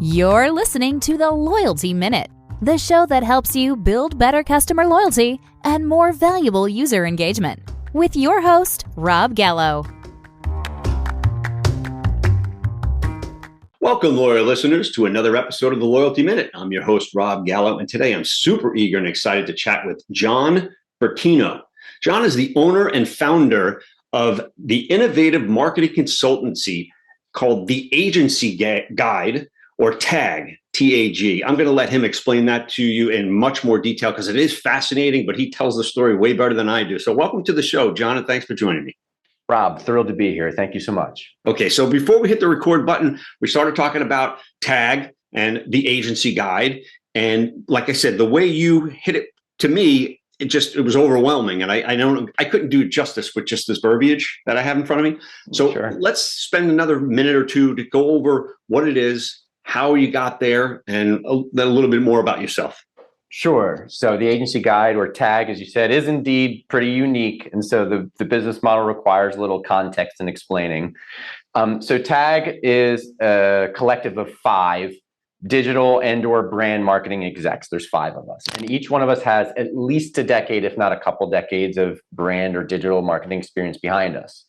You're listening to the Loyalty Minute, the show that helps you build better customer loyalty and more valuable user engagement, with your host, Rob Gallo. Welcome, loyal listeners, to another episode of the Loyalty Minute. I'm your host, Rob Gallo, and today I'm super eager and excited to chat with John Bertino. John is the owner and founder of the innovative marketing consultancy called The Agency Guide, or TAG, T-A-G. I'm going to let him explain that to you in much more detail because it is fascinating, but he tells the story way better than I do. So welcome to the show, John, and thanks for joining me. Rob, thrilled to be here. Thank you so much. Okay, so before we hit the record button, we started talking about TAG and the agency guide. And like I said, the way you hit it, to me, it was overwhelming. And I couldn't do justice with just this verbiage that I have in front of me. So Sure. Let's spend another minute or two to go over what it is, how you got there, and then a little bit more about yourself. Sure. So the agency guide, or TAG, as you said, is indeed pretty unique. And so the business model requires a little context and explaining. So TAG is a collective of 5 digital and or brand marketing execs. There's 5 of us. And each one of us has at least a decade, if not a couple decades, of brand or digital marketing experience behind us.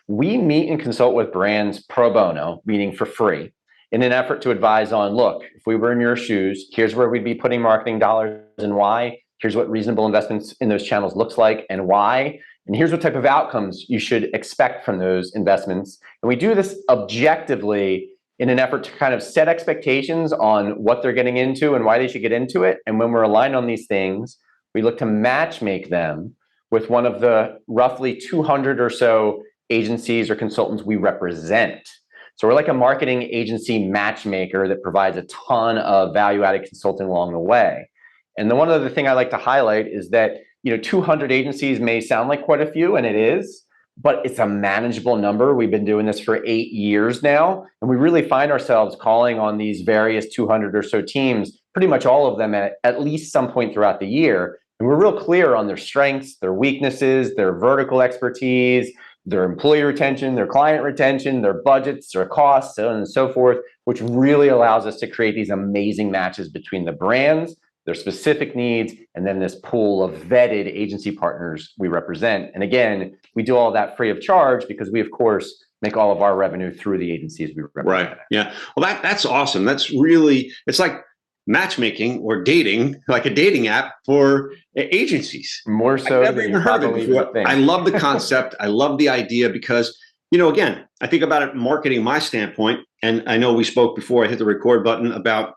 We meet and consult with brands pro bono, meaning for free, in an effort to advise on, look, if we were in your shoes, here's where we'd be putting marketing dollars and why. Here's what reasonable investments in those channels looks like and why. And here's what type of outcomes you should expect from those investments. And we do this objectively in an effort to kind of set expectations on what they're getting into and why they should get into it. And when we're aligned on these things, we look to matchmake them with one of the roughly 200 or so agencies or consultants we represent. So we're like a marketing agency matchmaker that provides a ton of value-added consulting along the way. And the one other thing I like to highlight is that 200 agencies may sound like quite a few, and it is, but it's a manageable number. We've been doing this for 8 years now, and we really find ourselves calling on these various 200 or so teams, pretty much all of them at least some point throughout the year. And we're real clear on their strengths, their weaknesses, their vertical expertise, their employee retention, their client retention, their budgets, their costs, so on and so forth, which really allows us to create these amazing matches between the brands, their specific needs, and then this pool of vetted agency partners we represent. And again, we do all that free of charge because we, of course, make all of our revenue through the agencies we represent. Right. Yeah. Well, that's awesome. That's really, it's like matchmaking or dating, like a dating app for agencies. More so I've never even heard of it before. I love the concept. I love the idea because, again, I think about it marketing my standpoint, and I know we spoke before I hit the record button about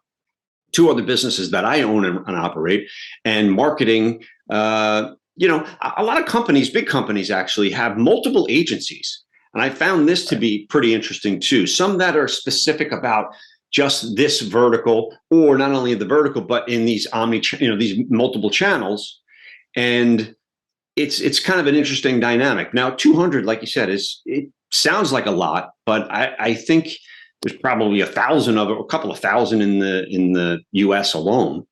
2 other businesses that I own and operate, and marketing. A lot of companies, big companies actually, have multiple agencies, and I found this to be pretty interesting too. Some that are specific about just this vertical, or not only the vertical, but in these these multiple channels. And it's kind of an interesting dynamic. Now, 200, like you said, it sounds like a lot, but I think there's probably a couple of thousand in the US alone.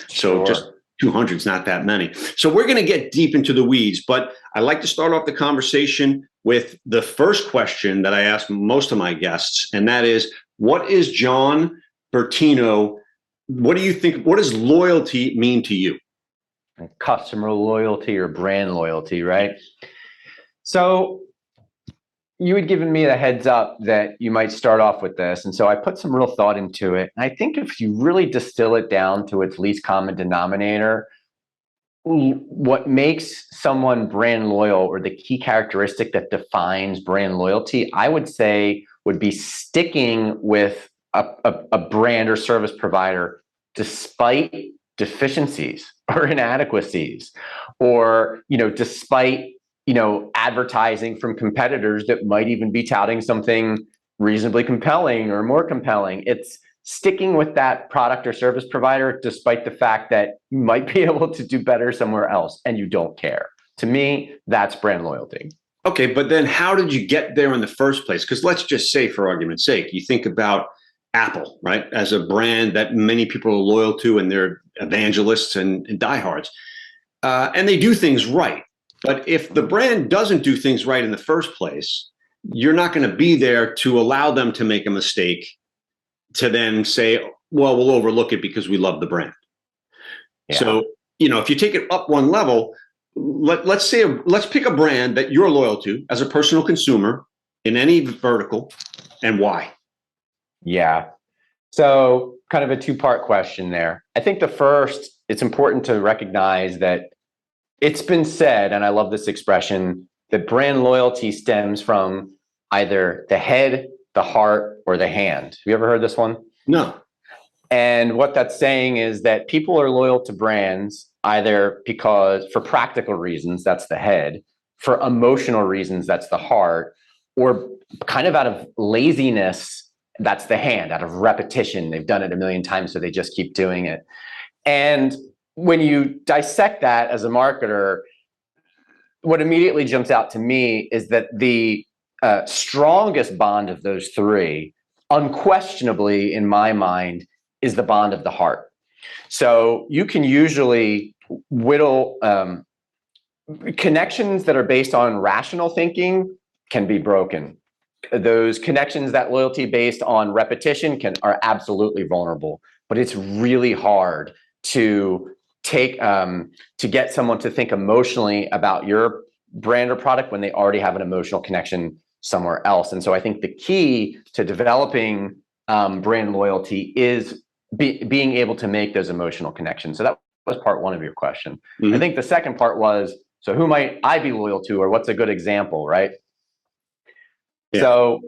So Sure. Just 200 is not that many. So we're going to get deep into the weeds, but I like to start off the conversation with the first question that I ask most of my guests, and that is, what is John Bertino? What do you think? What does loyalty mean to you? Customer loyalty or brand loyalty, right? So you had given me a heads up that you might start off with this. And so I put some real thought into it. And I think if you really distill it down to its least common denominator, what makes someone brand loyal, or the key characteristic that defines brand loyalty, I would say would be sticking with a brand or service provider despite deficiencies or inadequacies, or despite advertising from competitors that might even be touting something reasonably compelling or more compelling. It's sticking with that product or service provider despite the fact that you might be able to do better somewhere else and you don't care. To me, that's brand loyalty. Okay, but then how did you get there in the first place? Because let's just say, for argument's sake, you think about Apple, right, as a brand that many people are loyal to, and they're evangelists and diehards, and they do things right. But if the brand doesn't do things right in the first place, you're not going to be there to allow them to make a mistake to then say, well, we'll overlook it because we love the brand. Yeah. So, if you take it up one level, let's pick a brand that you're loyal to as a personal consumer in any vertical, and why? Yeah. So kind of a two-part question there. I think the first, it's important to recognize that it's been said, and I love this expression, that brand loyalty stems from either the head, the heart, or the hand. Have you ever heard this one? No. And what that's saying is that people are loyal to brands either because, for practical reasons, that's the head, for emotional reasons, that's the heart, or kind of out of laziness, that's the hand, out of repetition. They've done it a million times, so they just keep doing it. And when you dissect that as a marketer, what immediately jumps out to me is that the strongest bond of those three, unquestionably in my mind, is the bond of the heart. So you can usually whittle connections that are based on rational thinking can be broken. Those connections that loyalty based on repetition are absolutely vulnerable, but it's really hard to get someone to think emotionally about your brand or product when they already have an emotional connection somewhere else. And so I think the key to developing brand loyalty is being able to make those emotional connections. So that was part one of your question. Mm-hmm. I think the second part was, so who might I be loyal to, or what's a good example, right? Yeah. So,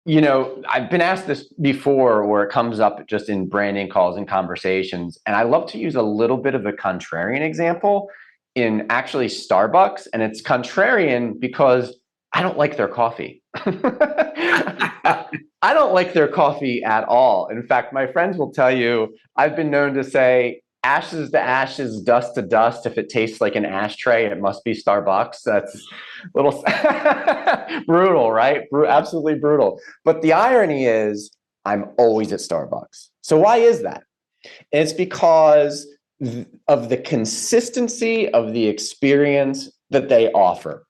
I've been asked this before where it comes up just in branding calls and conversations. And I love to use a little bit of a contrarian example in actually Starbucks. And it's contrarian because I don't like their coffee. I don't like their coffee at all. In fact, my friends will tell you, I've been known to say, ashes to ashes, dust to dust. If it tastes like an ashtray, it must be Starbucks. That's a little brutal, right? Absolutely brutal. But the irony is, I'm always at Starbucks. So why is that? And it's because of the consistency of the experience that they offer.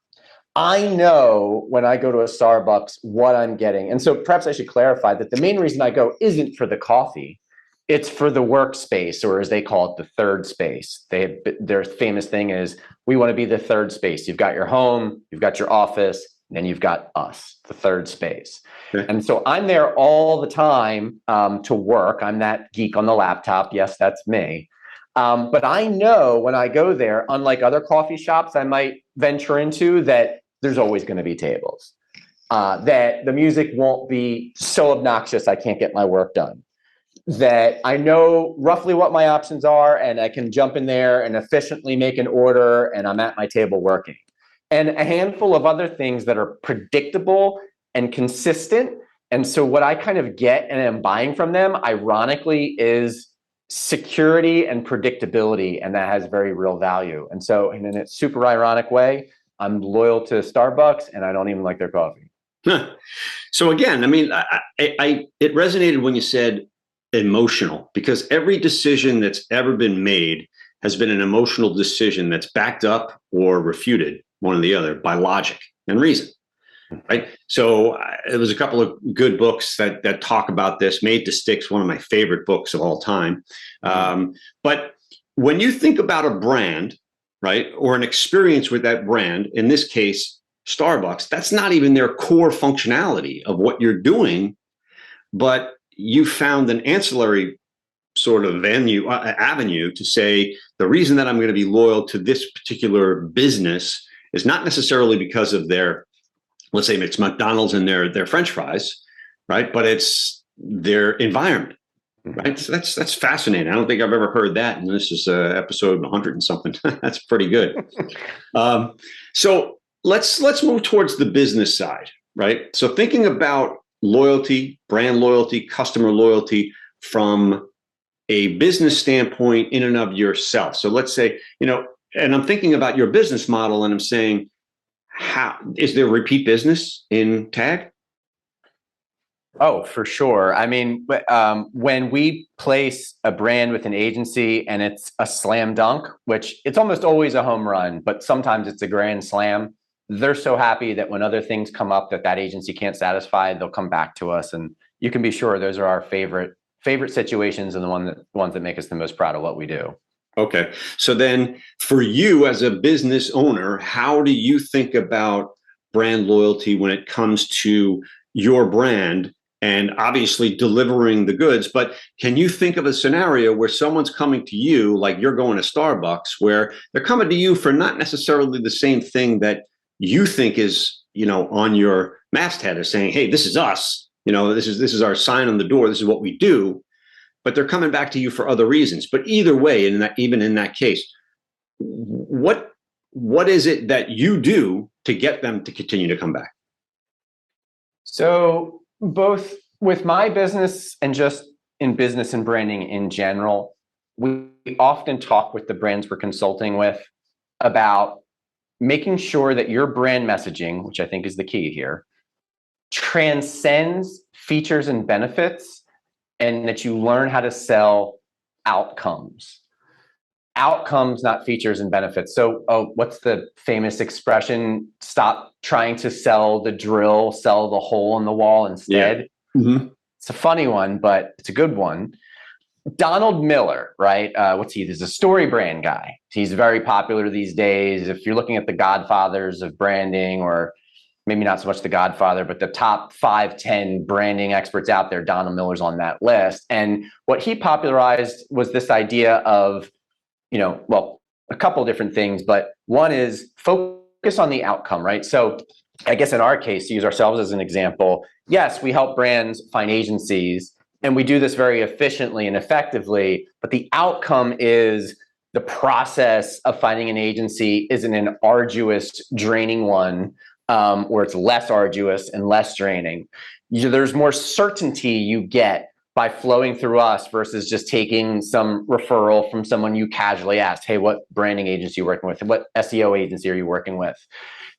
I know when I go to a Starbucks what I'm getting. And so perhaps I should clarify that the main reason I go isn't for the coffee. It's for the workspace, or as they call it, the third space. Their famous thing is, we want to be the third space. You've got your home, you've got your office, and then you've got us, the third space. Okay. And so I'm there all the time to work. I'm that geek on the laptop. Yes, that's me. But I know when I go there, unlike other coffee shops I might venture into, that there's always going to be tables, that the music won't be so obnoxious I can't get my work done, that I know roughly what my options are and I can jump in there and efficiently make an order and I'm at my table working. And a handful of other things that are predictable and consistent. And so what I kind of get and am buying from them, ironically, is security and predictability, and that has very real value. And so in a super ironic way, I'm loyal to Starbucks and I don't even like their coffee. Huh. So again, I mean, it resonated when you said emotional, because every decision that's ever been made has been an emotional decision that's backed up or refuted, one or the other, by logic and reason. Right. So there was a couple of good books that talk about this. Made to Stick's one of my favorite books of all time. But when you think about a brand, right, or an experience with that brand, in this case, Starbucks, that's not even their core functionality of what you're doing, but you found an ancillary sort of avenue to say, the reason that I'm going to be loyal to this particular business is not necessarily because of their, let's say it's McDonald's and their French fries, right? But it's their environment, right? So that's fascinating. I don't think I've ever heard that. And this is episode 100 and something. That's pretty good. So let's move towards the business side, right? So thinking about loyalty, brand loyalty, customer loyalty from a business standpoint in and of yourself. So let's say, and I'm thinking about your business model and I'm saying, how is there repeat business in TAG? Oh, for sure. I mean, when we place a brand with an agency and it's a slam dunk, which it's almost always a home run, but sometimes it's a grand slam, they're so happy that when other things come up that agency can't satisfy, they'll come back to us and you can be sure those are our favorite situations and the ones that make us the most proud of what we do. Okay. So then for you as a business owner, how do you think about brand loyalty when it comes to your brand and obviously delivering the goods? But can you think of a scenario where someone's coming to you, like you're going to Starbucks, where they're coming to you for not necessarily the same thing that you think is, on your masthead, is saying, hey, this is us, this is our sign on the door, this is what we do, but they're coming back to you for other reasons. But either way, even in that case, what is it that you do to get them to continue to come back? So both with my business and just in business and branding in general, we often talk with the brands we're consulting with about making sure that your brand messaging, which I think is the key here, transcends features and benefits, and that you learn how to sell outcomes. Outcomes, not features and benefits. So what's the famous expression? Stop trying to sell the drill, sell the hole in the wall instead. Yeah. Mm-hmm. It's a funny one, but it's a good one. Donald Miller, right? What's he? He's a story brand guy. He's very popular these days. If you're looking at the godfathers of branding, or maybe not so much the godfather, but the top 5, 10 branding experts out there, Donald Miller's on that list. And what he popularized was this idea of, a couple of different things, but one is focus on the outcome, right? So I guess in our case, to use ourselves as an example, yes, we help brands find agencies, and we do this very efficiently and effectively, but the outcome is the process of finding an agency isn't an arduous, draining one, where it's less arduous and less draining. There's more certainty you get by flowing through us versus just taking some referral from someone you casually asked, hey, what branding agency are you working with? What SEO agency are you working with?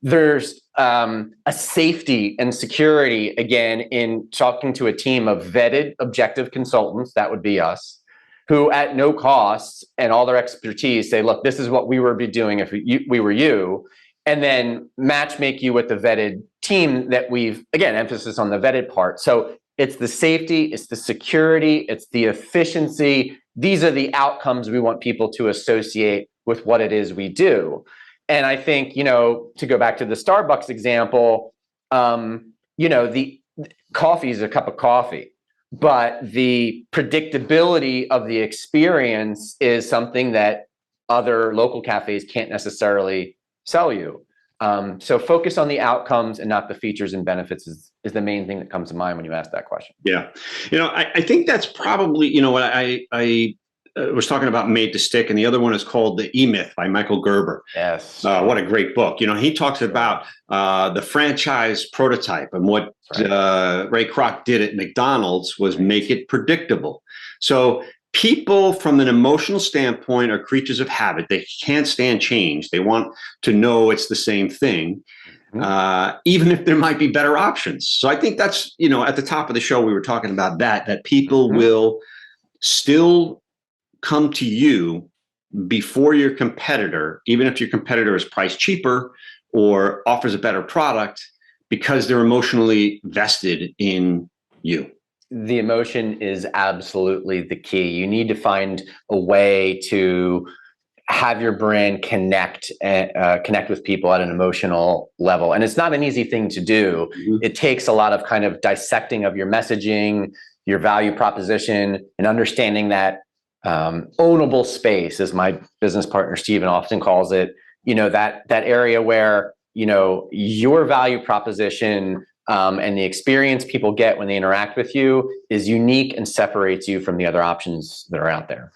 There's a safety and security, again, in talking to a team of vetted, objective consultants, that would be us, who at no cost and all their expertise say, look, this is what we would be doing if we were you, and then matchmake you with the vetted team that we've, again, emphasis on the vetted part. So it's the safety, it's the security, it's the efficiency. These are the outcomes we want people to associate with what it is we do. And I think, to go back to the Starbucks example, the coffee is a cup of coffee, but the predictability of the experience is something that other local cafes can't necessarily sell you. So focus on the outcomes and not the features and benefits is the main thing that comes to mind when you ask that question. Yeah. I think that's probably, what I was talking about Made to Stick, and the other one is called The E-Myth by Michael Gerber. Yes. What a great book. He talks about the franchise prototype, and what Ray Kroc did at McDonald's was make it predictable. So people from an emotional standpoint are creatures of habit. They can't stand change. They want to know it's the same thing, even if there might be better options. So I think that's, at the top of the show, we were talking about that people will still come to you before your competitor, even if your competitor is priced cheaper or offers a better product, because they're emotionally vested in you. The emotion is absolutely the key. You need to find a way to have your brand connect with people at an emotional level. And it's not an easy thing to do. Mm-hmm. It takes a lot of kind of dissecting of your messaging, your value proposition, and understanding that ownable space, as my business partner Steven often calls it, that area where your value proposition and the experience people get when they interact with you is unique and separates you from the other options that are out there.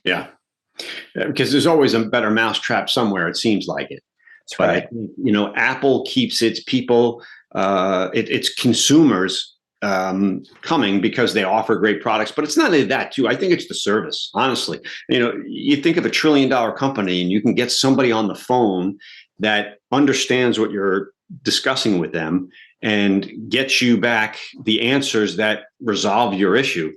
Yeah, because there's always a better mousetrap somewhere, it seems like it. That's right. But Apple keeps its people, its consumers coming because they offer great products. But it's not only that too. I think it's the service, honestly. You think of $1 trillion company, and you can get somebody on the phone that understands what you're discussing with them and get you back the answers that resolve your issue.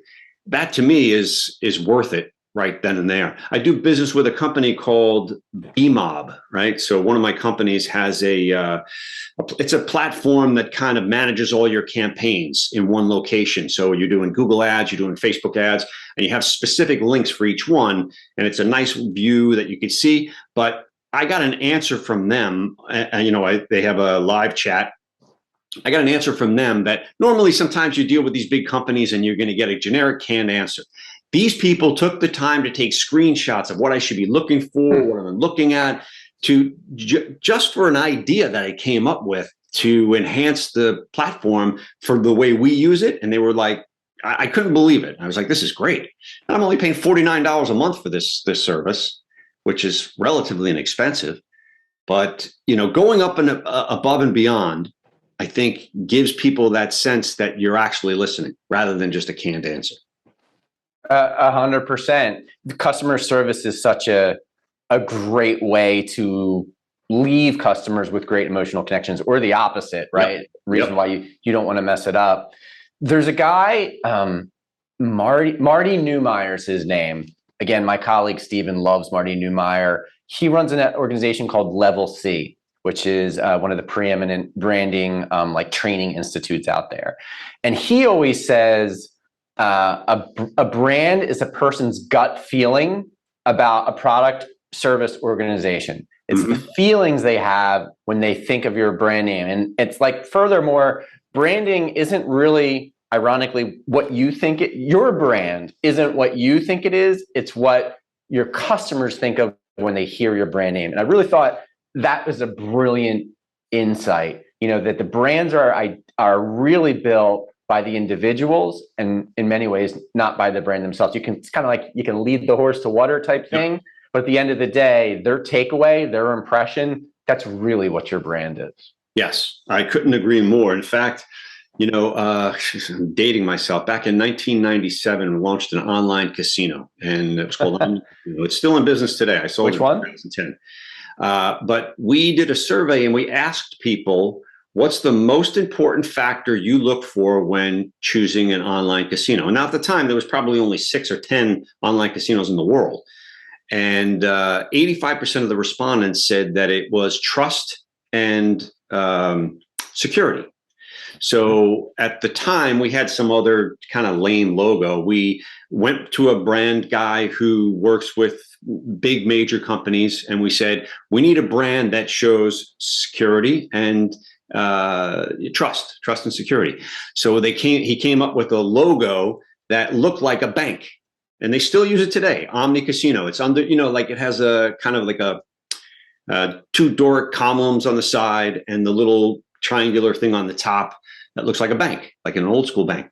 That to me is worth it. right then and there. I do business with a company called BMob, right? So one of my companies has it's a platform that kind of manages all your campaigns in one location. So you're doing Google ads, you're doing Facebook ads, and you have specific links for each one. And it's a nice view that you can see. But I got an answer from them, and they have a live chat. I got an answer from them that normally sometimes you deal with these big companies and you're going to get a generic canned answer. These people took the time to take screenshots of what I should be looking for, what I'm looking at, to just for an idea that I came up with to enhance the platform for the way we use it. And they were like, I couldn't believe it. I was like, this is great. And I'm only paying $49 a month for this service, which is relatively inexpensive. But going up and above and beyond, I think gives people that sense that you're actually listening rather than just a canned answer. 100%. Customer service is such a great way to leave customers with great emotional connections, or the opposite, right? Yep. Reason why you don't want to mess it up. There's a guy, Marty Neumeier is his name. Again, my colleague Steven loves Marty Neumeier. He runs an organization called Level C, which is one of the preeminent branding training institutes out there. And he always says a brand is a person's gut feeling about a product, service, organization. It's the feelings they have when they think of your brand name. And it's like, furthermore, branding isn't really, ironically, what you think your brand isn't what you think it is. It's what your customers think of when they hear your brand name. And I really thought that was a brilliant insight, that the brands are really built by the individuals, and in many ways, not by the brand themselves. It's kind of like you can lead the horse to water type thing, but at the end of the day, their takeaway, their impression, that's really what your brand is. Yes, I couldn't agree more. In fact, I'm dating myself. Back in 1997, we launched an online casino, and it was called, it's still in business today. I sold Which one? In 2010. But we did a survey and we asked people, what's the most important factor you look for when choosing an online casino? And now at the time, there was probably only 6 or 10 online casinos in the world. And 85% of the respondents said that it was trust and security. So at the time, we had some other kind of lame logo. We went to a brand guy who works with big major companies, and we said, we need a brand that shows security and trust and security. So he came up with a logo that looked like a bank, and they still use it today. Omni Casino. It's under, it has a kind of like a 2 Doric columns on the side and the little triangular thing on the top that looks like a bank, like an old school bank.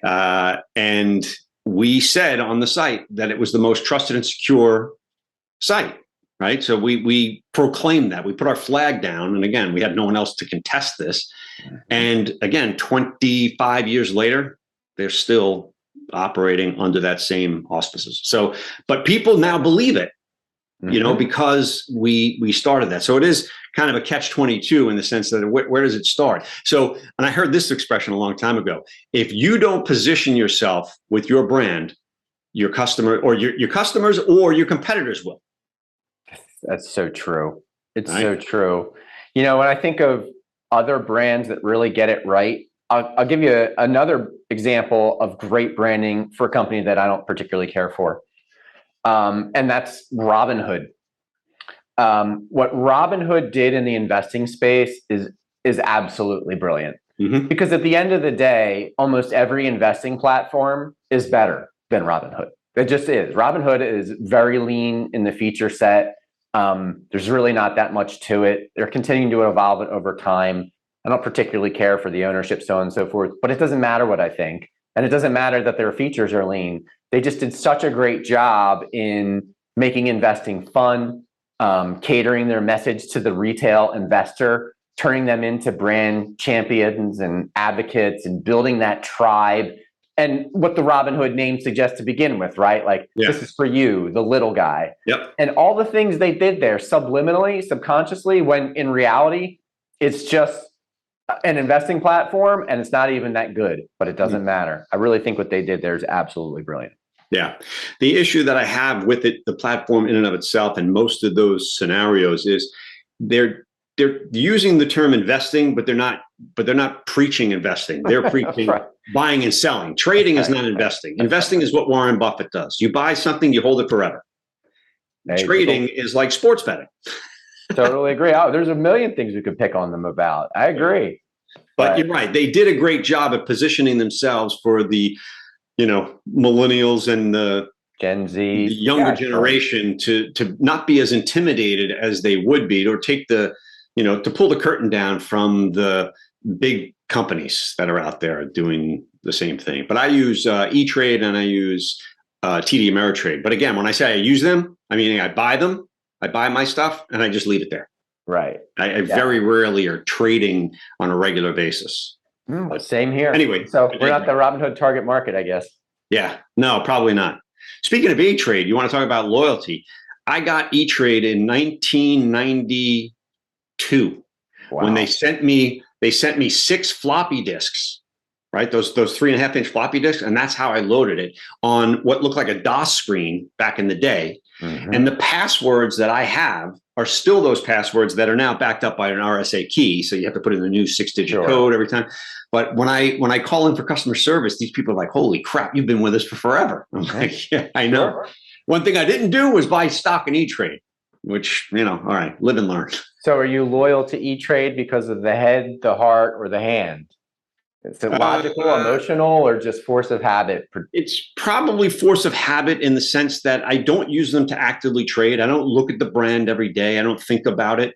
And we said on the site that it was the most trusted and secure site, right? So we proclaimed that. We put our flag down. And again, we had no one else to contest this. And again, 25 years later, they're still operating under that same auspices. So, but people now believe it, because we started that. So it is kind of a catch-22 in the sense that where does it start? So, and I heard this expression a long time ago. If you don't position yourself with your brand, your customer or your customers or your competitors will. That's so true. It's so true. When I think of other brands that really get it right, I'll give you another example of great branding for a company that I don't particularly care for. And that's Robinhood. What Robinhood did in the investing space is absolutely brilliant. Because at the end of the day, almost every investing platform is better than Robinhood. It just is. Robinhood is very lean in the feature set. There's really not that much to it. They're continuing to evolve it over time. I don't particularly care for the ownership, so on and so forth, but it doesn't matter what I think. And it doesn't matter that their features are lean. They just did such a great job in making investing fun, catering their message to the retail investor, turning them into brand champions and advocates, and building that tribe. And what the Robinhood name suggests to begin with, right? Like, this is for you, the little guy. Yep. And all the things they did there subliminally, subconsciously, when in reality, it's just an investing platform and it's not even that good, but it doesn't matter. I really think what they did there is absolutely brilliant. Yeah. The issue that I have with it, the platform in and of itself, and most of those scenarios is they're using the term investing, but they're not preaching investing. They're preaching Right. buying and selling. Trading is not investing. Investing is what Warren Buffett does. You buy something, you hold it forever. Hey, Trading is like sports betting. Totally agree. Oh, there's a million things we could pick on them about. I agree. But you're right. They did a great job at positioning themselves for the, millennials and the Gen Z, the younger generation to not be as intimidated as they would be, or take the, to pull the curtain down from the big companies that are out there doing the same thing. But I use E-Trade and I use TD Ameritrade. But again, when I say I use them, I mean, I buy them, I buy my stuff, and I just leave it there. Right. I very rarely are trading on a regular basis. Same here. Anyway, so we're not the Robinhood target market, I guess. Yeah, no, probably not. Speaking of E-Trade, you want to talk about loyalty? I got E-Trade in 1992 when they sent me 6 floppy disks, right? Those 3.5-inch floppy disks, and that's how I loaded it on what looked like a DOS screen back in the day. Mm-hmm. And the passwords that I have are still those passwords that are now backed up by an RSA key. So you have to put in a new 6-digit code every time. But when I call in for customer service, these people are like, "Holy crap, you've been with us for forever." I'm like, "Yeah, I know." Sure. One thing I didn't do was buy stock in E-Trade, which, all right, live and learn. So are you loyal to E-Trade because of the head, the heart, or the hand? Is it logical, emotional, or just force of habit? It's probably force of habit in the sense that I don't use them to actively trade. I don't look at the brand every day. I don't think about it.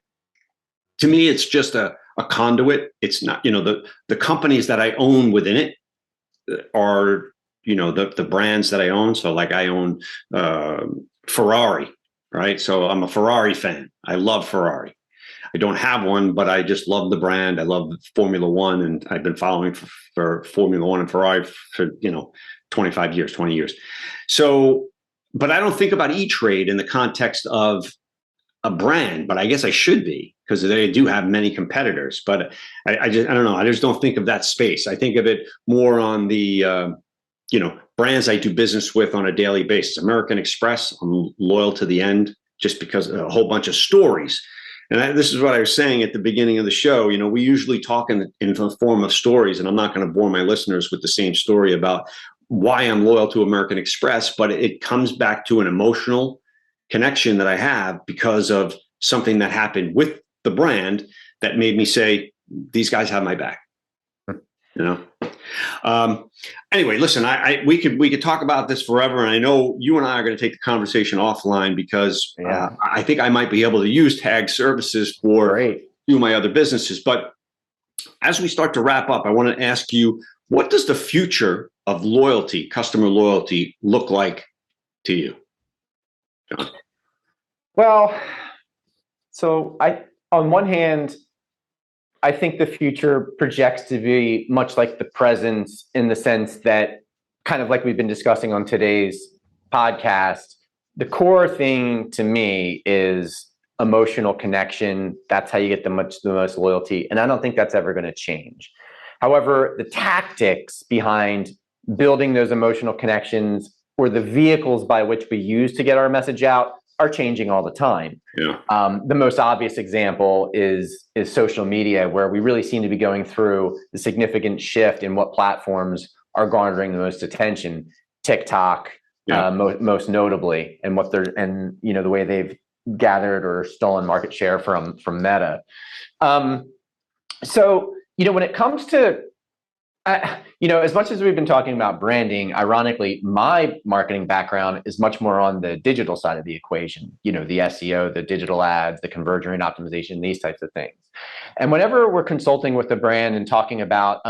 To me, it's just a conduit. It's not, the companies that I own within it are, the brands that I own. So like I own Ferrari, right? So I'm a Ferrari fan. I love Ferrari. I don't have one, but I just love the brand. I love Formula One, and I've been following for Formula One and Ferrari for 25 years, 20 years. So, but I don't think about E-Trade in the context of a brand, but I guess I should be, because they do have many competitors. But I don't know. I just don't think of that space. I think of it more on the brands I do business with on a daily basis. American Express, I'm loyal to the end, just because of a whole bunch of stories. And this is what I was saying at the beginning of the show. We usually talk in the form of stories, and I'm not going to bore my listeners with the same story about why I'm loyal to American Express, but it comes back to an emotional connection that I have because of something that happened with the brand that made me say, these guys have my back. Anyway, listen, we could talk about this forever, and I know you and I are going to take the conversation offline because I think I might be able to use tag services for a few of my other businesses. But as we start to wrap up, I want to ask you, what does the future of loyalty, customer loyalty, look like to you, John? Well, so on one hand, I think the future projects to be much like the present, in the sense that, kind of like we've been discussing on today's podcast, the core thing to me is emotional connection. That's how you get the most loyalty. And I don't think that's ever going to change. However, the tactics behind building those emotional connections, or the vehicles by which we use to get our message out, are changing all the time. Yeah. The most obvious example is social media, where we really seem to be going through the significant shift in what platforms are garnering the most attention. TikTok, most notably, and the way they've gathered or stolen market share from Meta. So when it comes to as much as we've been talking about branding, ironically, my marketing background is much more on the digital side of the equation, the SEO, the digital ads, the conversion rate optimization, these types of things. And whenever we're consulting with the brand and talking about,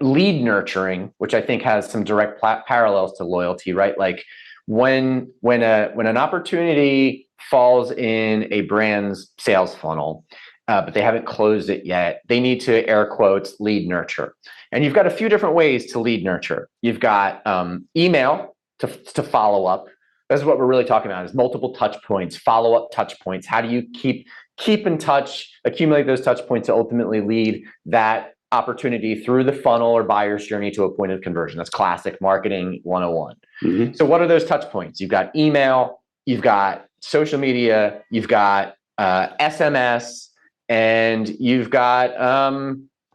lead nurturing, which I think has some direct parallels to loyalty, right? Like when an opportunity falls in a brand's sales funnel, but they haven't closed it yet, they need to, air quotes, lead nurture. And you've got a few different ways to lead nurture. You've got email to follow up. This is what we're really talking about, is multiple touch points, follow-up touch points. How do you keep in touch, accumulate those touch points to ultimately lead that opportunity through the funnel or buyer's journey to a point of conversion. That's classic marketing 101. Mm-hmm. So what are those touch points? You've got email, you've got social media, you've got SMS, and you've got,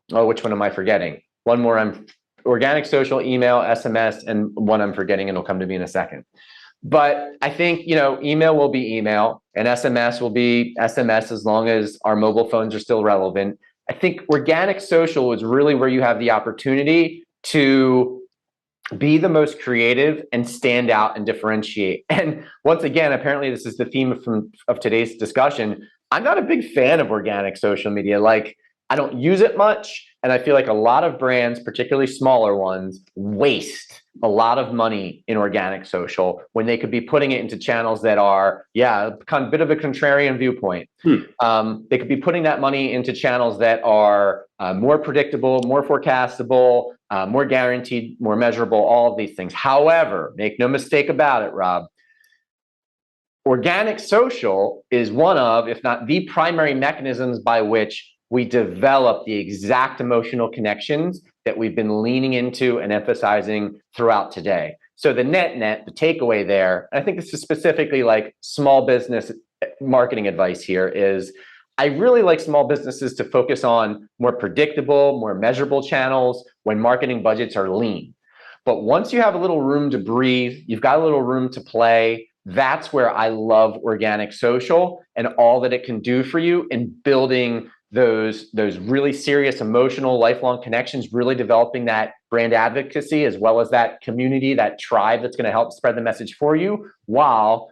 which one am I forgetting? One more, organic social, email, SMS, and one I'm forgetting, and it'll come to me in a second. But I think, email will be email and SMS will be SMS as long as our mobile phones are still relevant. I think organic social is really where you have the opportunity to be the most creative and stand out and differentiate. And once again, apparently this is the theme of today's discussion. I'm not a big fan of organic social media. Like, I don't use it much. And I feel like a lot of brands, particularly smaller ones, waste a lot of money in organic social when they could be putting it into channels that are, kind of a bit of a contrarian viewpoint. They could be putting that money into channels that are more predictable, more forecastable, more guaranteed, more measurable, all of these things. However, make no mistake about it, Rob, organic social is one of, if not the primary mechanisms by which we develop the exact emotional connections that we've been leaning into and emphasizing throughout today. So the net, the takeaway there, and I think this is specifically like small business marketing advice here, is I really like small businesses to focus on more predictable, more measurable channels when marketing budgets are lean. But once you have a little room to breathe, you've got a little room to play, that's where I love organic social and all that it can do for you in building those really serious emotional lifelong connections, really developing that brand advocacy as well as that community, that tribe that's going to help spread the message for you, while,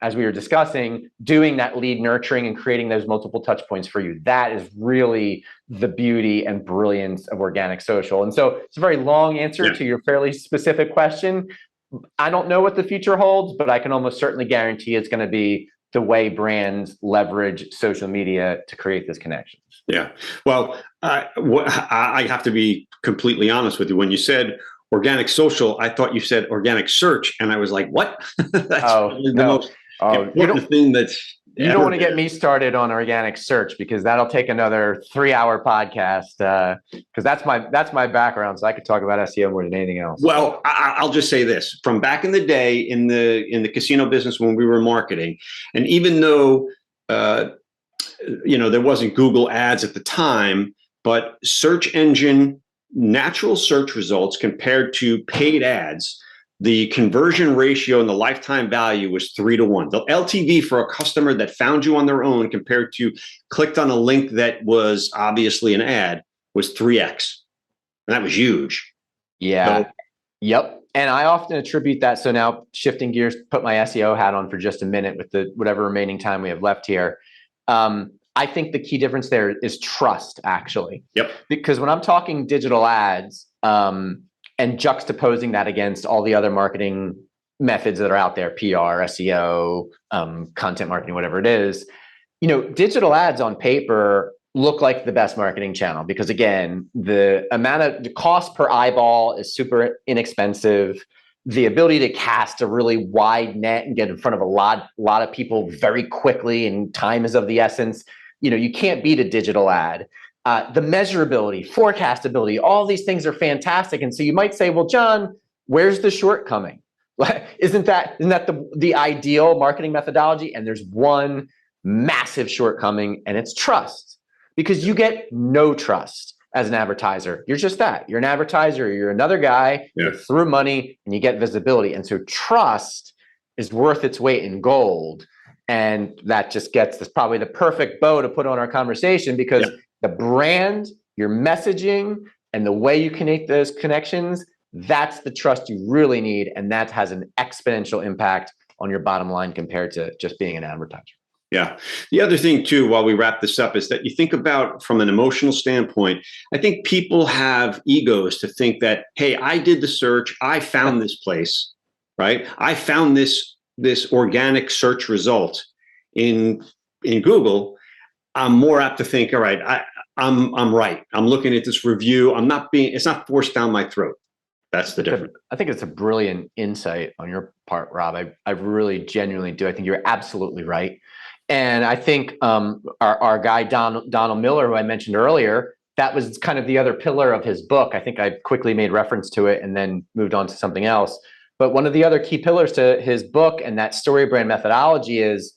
as we were discussing, doing that lead nurturing and creating those multiple touch points for you. That is really the beauty and brilliance of organic social. And so it's a very long answer to your fairly specific question. I don't know what the future holds, but I can almost certainly guarantee it's going to be the way brands leverage social media to create this connection. Yeah. Well, I have to be completely honest with you. When you said organic social, I thought you said organic search. And I was like, what? That's probably the most important thing that's... You don't want to get me started on organic search, because that'll take another 3-hour podcast. Because that's my background, so I could talk about SEO more than anything else. Well, I'll just say this: from back in the day in the casino business when we were marketing, and even though there wasn't Google Ads at the time, but search engine natural search results compared to paid ads, the conversion ratio and the lifetime value was 3-to-1. The LTV for a customer that found you on their own compared to clicked on a link that was obviously an ad was 3x. And that was huge. Yeah. So, yep. And I often attribute that. So now shifting gears, put my SEO hat on for just a minute with the whatever remaining time we have left here. I think the key difference there is trust, actually. Yep. Because when I'm talking digital ads, and juxtaposing that against all the other marketing methods that are out there, PR, SEO, content marketing, whatever it is, digital ads on paper look like the best marketing channel, because again, the cost per eyeball is super inexpensive. The ability to cast a really wide net and get in front of a lot of people very quickly, and time is of the essence. You can't beat a digital ad. The measurability, forecastability, all these things are fantastic. And so you might say, well, John, where's the shortcoming? Isn't that the ideal marketing methodology? And there's one massive shortcoming, and it's trust. Because you get no trust as an advertiser. You're just that. You're an advertiser. You're another guy. You throw money and you get visibility. And so trust is worth its weight in gold. And that just gets this probably the perfect bow to put on our conversation, because the brand, your messaging, and the way you connect those connections, that's the trust you really need. And that has an exponential impact on your bottom line compared to just being an advertiser. Yeah. The other thing, too, while we wrap this up, is that you think about from an emotional standpoint, I think people have egos to think that, hey, I did the search. I found this place, right? I found this organic search result in Google. I'm more apt to think, all right, I'm right. I'm looking at this review. It's not forced down my throat. That's the difference. I think it's a brilliant insight on your part, Rob. I really genuinely do. I think you're absolutely right. And I think our guy, Donald Miller, who I mentioned earlier, that was kind of the other pillar of his book. I think I quickly made reference to it and then moved on to something else. But one of the other key pillars to his book and that story brand methodology is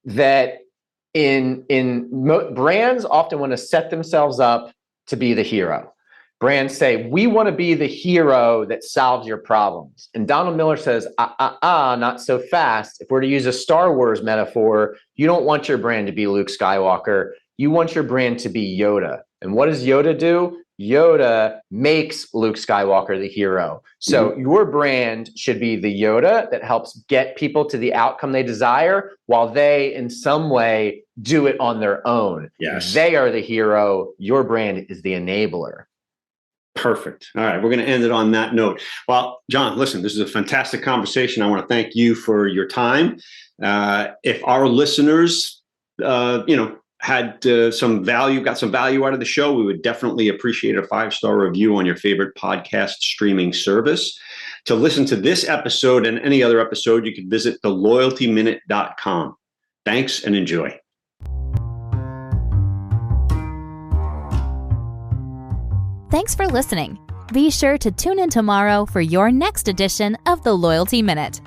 that brands often want to set themselves up to be the hero. Brands say, we want to be the hero that solves your problems. And Donald Miller says, not so fast. If we're to use a Star Wars metaphor, you don't want your brand to be Luke Skywalker. You want your brand to be Yoda. And what does Yoda do? Yoda makes Luke Skywalker the hero. So your brand should be the Yoda that helps get people to the outcome they desire while they, in some way, do it on their own. Yes. They are the hero. Your brand is the enabler. Perfect. All right. We're going to end it on that note. Well, John, listen, this is a fantastic conversation. I want to thank you for your time. If our listeners, had some value, got some value out of the show, we would definitely appreciate a 5-star review on your favorite podcast streaming service. To listen to this episode and any other episode, you can visit theloyaltyminute.com. Thanks and enjoy. Thanks for listening. Be sure to tune in tomorrow for your next edition of the Loyalty Minute.